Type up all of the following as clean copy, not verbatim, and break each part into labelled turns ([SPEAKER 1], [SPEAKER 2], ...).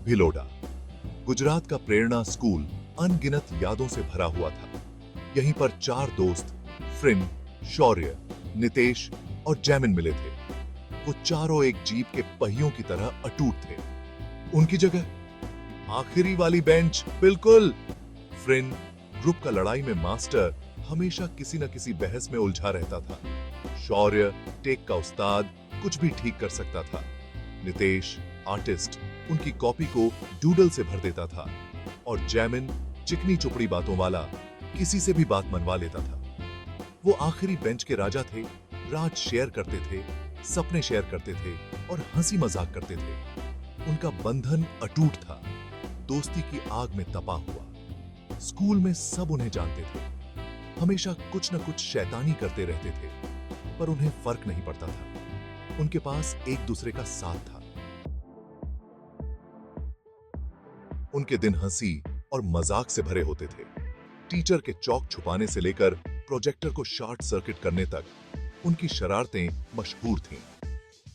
[SPEAKER 1] भिलोडा, गुजरात का प्रेरणा स्कूल अनगिनत यादों से भरा हुआ था। यहीं पर चार दोस्त फ्रिन, शौर्य, नितेश और जैमिन मिले थे। वो चारों एक जीप के पहियों की तरह अटूट थे। उनकी जगह आखिरी वाली बेंच, बिल्कुल। फ्रिन, ग्रुप का लड़ाई में मास्टर, हमेशा किसी न किसी बहस में उलझा रहता था। शौर्य, टेक का उस्ताद, कुछ भी ठीक कर सकता था। नितेश, आर्टिस्ट, उनकी कॉपी को डूडल से भर देता था। और जैमिन, चिकनी चुपड़ी बातों वाला, किसी से भी बात मनवा लेता था। वो आखिरी बेंच के राजा थे। राज शेयर करते थे, सपने शेयर करते थे और हंसी मजाक करते थे। उनका बंधन अटूट था, दोस्ती की आग में तपा हुआ। स्कूल में सब उन्हें जानते थे। हमेशा कुछ न कुछ शैतानी करते रहते थे, पर उन्हें फर्क नहीं पड़ता था। उनके पास एक दूसरे का साथ था। उनके दिन हंसी और मजाक से भरे होते थे। टीचर के चौक छुपाने से लेकर प्रोजेक्टर को शॉर्ट सर्किट करने तक उनकी शरारतें मशहूर थीं।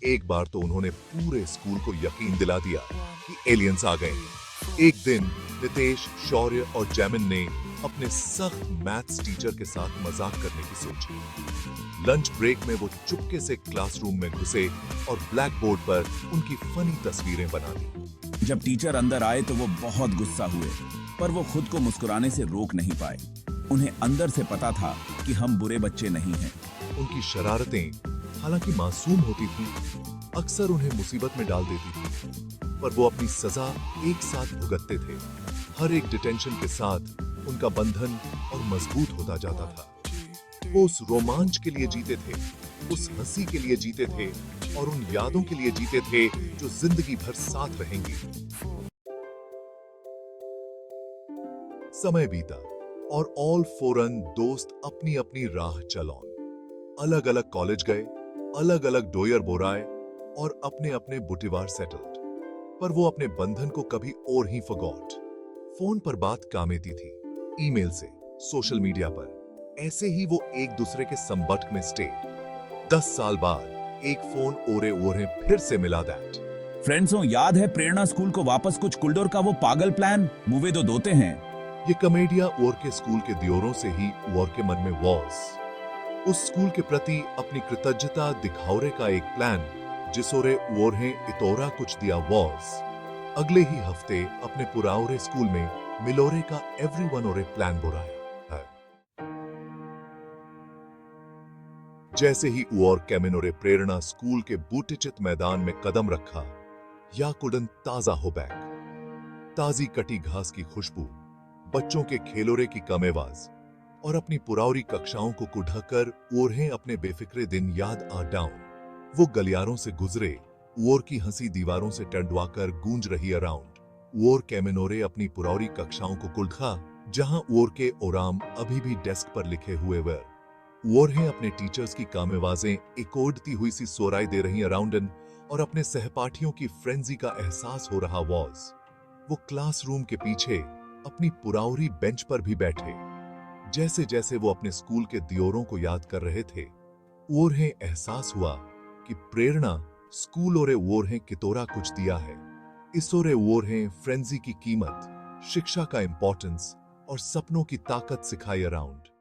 [SPEAKER 1] एक बार तो उन्होंने पूरे स्कूल को यकीन दिला दिया कि एलियंस आ गए हैं। एक दिन नितेश, शौर्य और जैमिन ने अपने सख्त मैथ्स टीचर के साथ मजाक करने की सोची। लंच ब्रेक में वो चुपके से क्लासरूम में घुसे और ब्लैक बोर्ड पर उनकी फनी तस्वीरें बना दी।
[SPEAKER 2] जब टीचर अंदर आए तो वो बहुत गुस्सा हुए, पर वो खुद को मुस्कुराने से रोक नहीं पाए। उन्हें अंदर से पता था कि हम बुरे बच्चे नहीं हैं।
[SPEAKER 1] उनकी शरारतें हालांकि मासूम होती थीं, अक्सर उन्हें मुसीबत में डाल देती थी, पर वो अपनी सजा एक साथ भुगतते थे। हर एक डिटेंशन के साथ उनका बंधन और मजबूत होता जाता था। वो उस रोमांच के लिए जीते थे, उस हंसी के लिए जीते थे और उन यादों के लिए जीते थे जो जिंदगी भर साथ रहेंगी। समय बीता और ऑल फोरन दोस्त अपनी अपनी राह चलौन। अलग अलग कॉलेज गए, अलग अलग डोयर बोराए और अपने अपने बुटीवार सेटल्ड। पर वो अपने बंधन को कभी और ही फॉरगॉट। फोन पर बात कामेती थी, ईमेल से, सोशल मीडिया पर। ऐसे ही वो एक दूसरे के संपर्क में स्टेड। 10 साल बाद एक फोन ओरे ओरे फिर से मिला। दैट
[SPEAKER 2] फ्रेंड्सों, याद है प्रेरणा स्कूल को वापस कुछ कुल्डोर का वो पागल प्लान मुवे दो दोते हैं।
[SPEAKER 1] ये कमेडिया और के स्कूल के दियोरों से ही और के मन में वॉज उस स्कूल के प्रति अपनी कृतज्ञता दिखाओरे का एक प्लान, जिसोरे ओरे इतोरा कुछ दिया वॉज। अगले ही हफ्ते अपने पुराओरे स्कूल में मिलोरे का एवरीवन ओरे प्लान बुराया है। जैसे ही और कैमिनोरे प्रेरणा स्कूल के बूटेचित मैदान में कदम रखा, याकुडन ताजा हो बैक। ताजी कटी घास की खुशबू, बच्चों के खेलोरे की कमेवाज और अपनी पुरावरी कक्षाओं को कुढ़कर ओरहें अपने बेफिक्रे दिन याद आ डाउन। वो गलियारों से गुजरे, ओर की हंसी दीवारों से टंडवाकर गूंज रही अराउंड। ओर कैमिनोरे अपनी पुरावरी कक्षाओं को कुढ़ा, जहां ओर के ओराम अभी भी डेस्क पर लिखे हुए वर। ओरहें अपने टीचर्स की कामेवाजें इकोड़ती हुई सी सोराई दे रही अराउंडन और अपने सहपाठियों की फ्रेंजी का एहसास हो रहा वॉज। वो क्लासरूम के पीछे अपनी पुरावरी बेंच पर भी बैठे। जैसे जैसे वो अपने स्कूल के दियोरों को याद कर रहे थे, ओरहें एहसास हुआ कि प्रेरणा स्कूल ओरे ओरहें कितोरा कुछ दिया है। इस ओरे ओरहें फ्रेंजी की कीमत, शिक्षा का इंपॉर्टेंस और सपनों की ताकत सिखाई अराउंड।